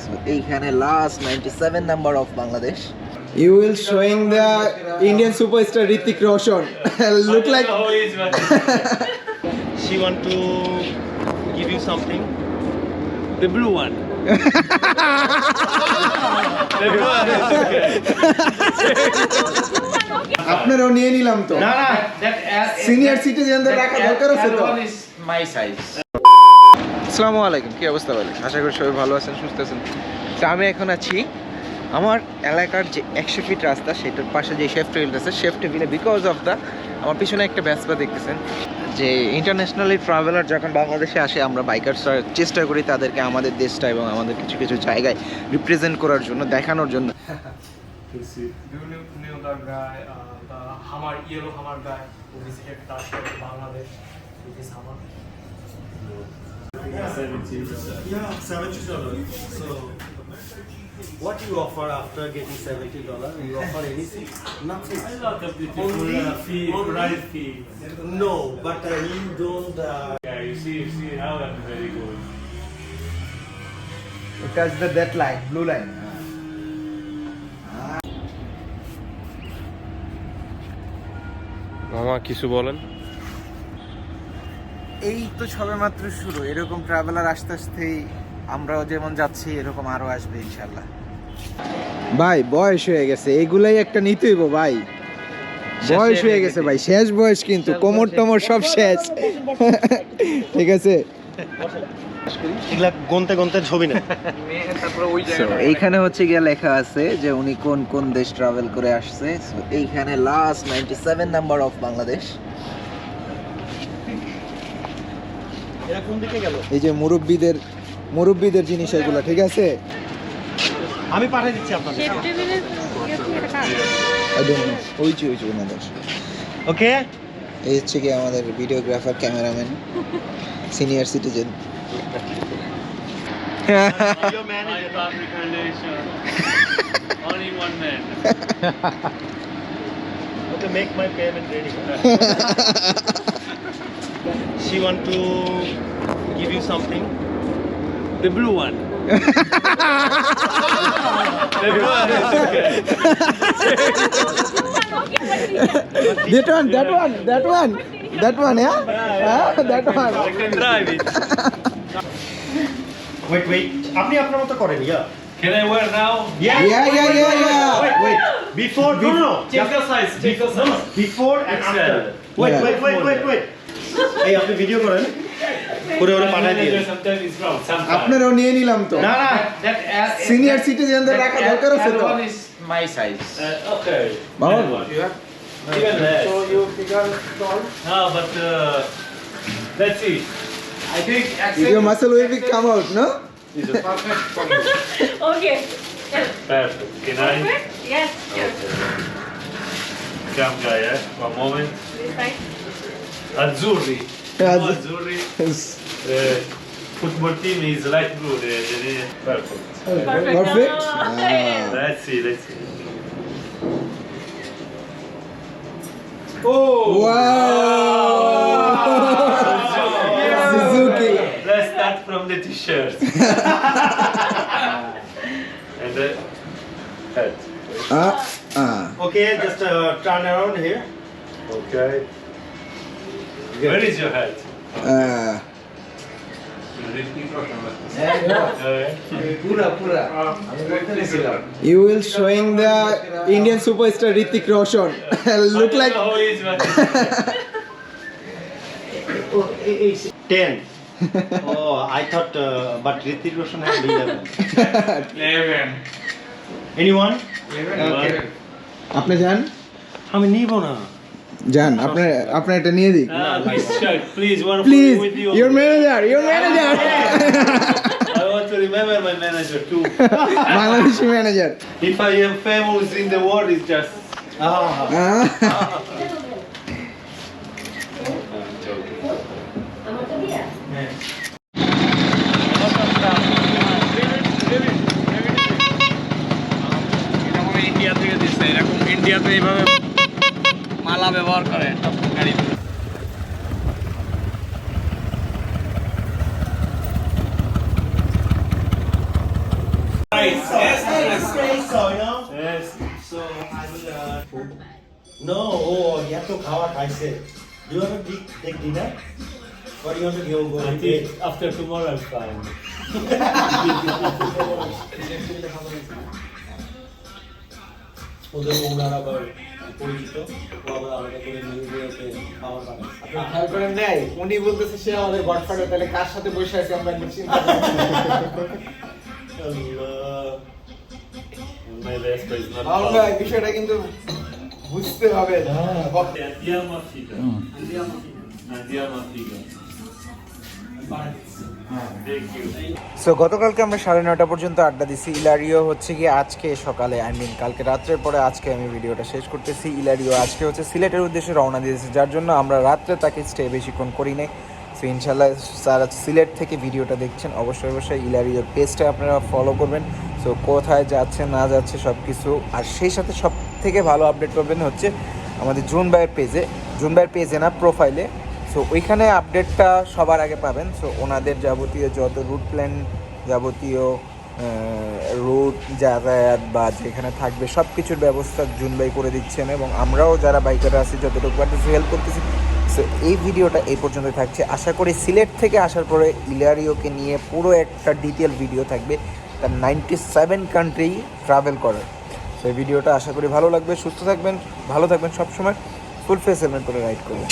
So এইখানে last 97 number of Bangladesh. You will showing the Indian superstar Hrithik Roshan. Look like. She want to give you something. The blue one. The blue one is okay. আপনারাও নিয়ে নিলাম তো। No, no. Senior সিটিজেনদের রাখা দরকার আছে তো। That one is my size. আসসালামু আলাইকুম, কি অবস্থা বলেন? আশা করি সবাই ভালো আছেন, সুস্থ আছেন। তো আমি এখন আছি আমার এলাকার যে 100 ফিট রাস্তা সেটার পাশে যে শেফ টেবিল আছে, শেফ টেবিলে বিকজ অফ দ্য আমার পিছনে একটা ভেসপা দেখতেছেন যে ইন্টারন্যাশনালি ট্রাভেলার যখন বাংলাদেশে আসে আমরা বাইকার্সরা চেষ্টা করি তাদেরকে আমাদের দেশটা এবং আমাদের কিছু কিছু জায়গায় রিপ্রেজেন্ট করার জন্য, দেখানোর জন্য। Do you know that guy, the Hammer, yellow Hammer guy who visited Bangladesh with his Hammer? Yeah, $70. So, what you offer after getting $70? You offer anything? Nothing. I love the beautiful fee, ride fee. No, but you don't. Yeah, you see how that's very good. It touch that line, blue line. মামা কিছু বলেন। এই তো সবেমাত্র শুরু, এরকম traveller আস্তে আস্তেই আমরাও যেমন যাচ্ছি এরকম আরো আসবে ইনশাল্লাহ। ভাই বয়স হয়ে গেছে, এগুলাই একটা নিতেই ভাই, বয়স হয়ে গেছে ভাই, শেষ বয়স কিন্তু, কোমর টমর সব শেষ। ঠিক আছে, এগুলা গন্তে গন্তে ছবি না। এইখানে হচ্ছে গিয়ে লেখা আছে যে উনি কোন কোন দেশ ট্রাভেল করে আসছে। So এইখানে last 97 number of Bangladesh. এরা কোন দিকে গেল? এই যে মুরব্বিদের জিনিস এগুলো, ঠিক আছে? আমি পাঠিয়ে দিচ্ছি আপনাদের। ওই যে ওনাদের। ওকে, এই হচ্ছে কি আমাদের videographer, cameraman, senior citizen. your manager. My recommendation. Only one man. Okay, make my payment ready. She want to give you something. The blue one. The blue one is okay. That one, yeah? That one. I can drive it. Wait. আপনি আপনার মতো করেন, yeah. Can I wear now? Yeah. Wait. Before, no. Check the size. Check the size. Before and XL. after. Wait. এই আপনি video করেন, করে ওরা পাঠিয়ে দিন। Sometimes it's wrong. Sometimes. আপনারাও নিয়ে নিলাম তো। না, সিনিয়র সিটিজেনদের রাখা দরকার আছে তো। That one is my size. Okay. Mama. You have even less. So you figure it out? No, but let's see. I think Your muscle will be come out, no? is a perfect for me. Okay. Perfect. Can I? Perfect? Yes. Yes. Come, guy, one moment. This side. Azzurri. Yeah, No, Azzurri. Football team is light blue. Perfect. Perfect. Let's see. Wow. Suzuki. Let's start from the t-shirt. And the head. Okay, just turn around here. Okay. Where is your head? You will showing the Indian superstar Hrithik Roshan. Look like. How is my 10. Oh, I thought, but Hrithik Roshan had 11. 11. Anyone? Okay. আপনি যান, আমি নিব না। যান, আপনি এটা নিয়ে দিন। Please check, please. One Please, with you. your manager. I want to remember my manager too. Bangladeshi manager. If I am famous in the world, it's just. India থেকে দিচ্ছে, এরকম ইন্ডিয়াতে এইভাবে মালা ব্যবহার করে গাড়ি। So, you know? Yes. So I will. No, oh, you have to cover. I said. Do you want to take dinner? Or you want to go I to think bed? after tomorrow I'm fine. ওদের ওনার আবার পরিচিত ও আবার আলাদা করে নিয়ে গিয়ে খাবার বানায় খেয়াল করেন নাই উনি বলতেছে সে আমাদের গডফাদার, তাহলে কার সাথে বসে আছে আমরা একবার চিন্তা করি। আল্লাহ My vespa is not আমরা এই বিষয়টা কিন্তু বুঝতে হবে। Andiamo a figa. Andiamo a figa. Thank you. So গতকালকে আমরা 9:30 পর্যন্ত আড্ডা দিছি। ইলারিও হচ্ছে কি আজকে সকালে, আই মিন কালকে রাত্রের পরে আজকে আমি ভিডিওটা শেষ করতেছি। ইলারিও আজকে হচ্ছে সিলেটের উদ্দেশ্যে রওনা দিয়েছে, যার জন্য আমরা রাত্রে তাকে স্টে বেশিক্ষণ করি নাই। সো ইনশাল্লাহ যারা সিলেট থেকে ভিডিওটা দেখছেন অবশ্যই অবশ্যই ইলারিওর পেজটা আপনারা ফলো করবেন। সো কোথায় যাচ্ছে না যাচ্ছে সব কিছু, আর সেই সাথে সব থেকে ভালো আপডেট করবেন হচ্ছে আমাদের জুন ভাইয়ের পেজে না প্রোফাইলে। সো ওইখানে আপডেটটা সবার আগে পাবেন। সো ওনাদের যাবতীয় যত রুট প্ল্যান, যাবতীয় রুট যাতায়াত বা যেখানে থাকবে সব কিছুর ব্যবস্থা জুন ভাই করে দিচ্ছেন, এবং আমরাও যারা বাইকার আছি যতটুকু পারতেছি হেল্প করতেছি। সো এই ভিডিওটা এই পর্যন্ত থাকছে। আশা করি সিলেট থেকে আসার পরে ইলারিওকে নিয়ে পুরো একটা ডিটেল ভিডিও থাকবে, তার 97 কান্ট্রি ট্রাভেল করার। সো এই ভিডিওটা আশা করি ভালো লাগবে। সুস্থ থাকবেন, ভালো থাকবেন, সবসময় ফুল ফেস হেলমেট করে রাইড করবেন।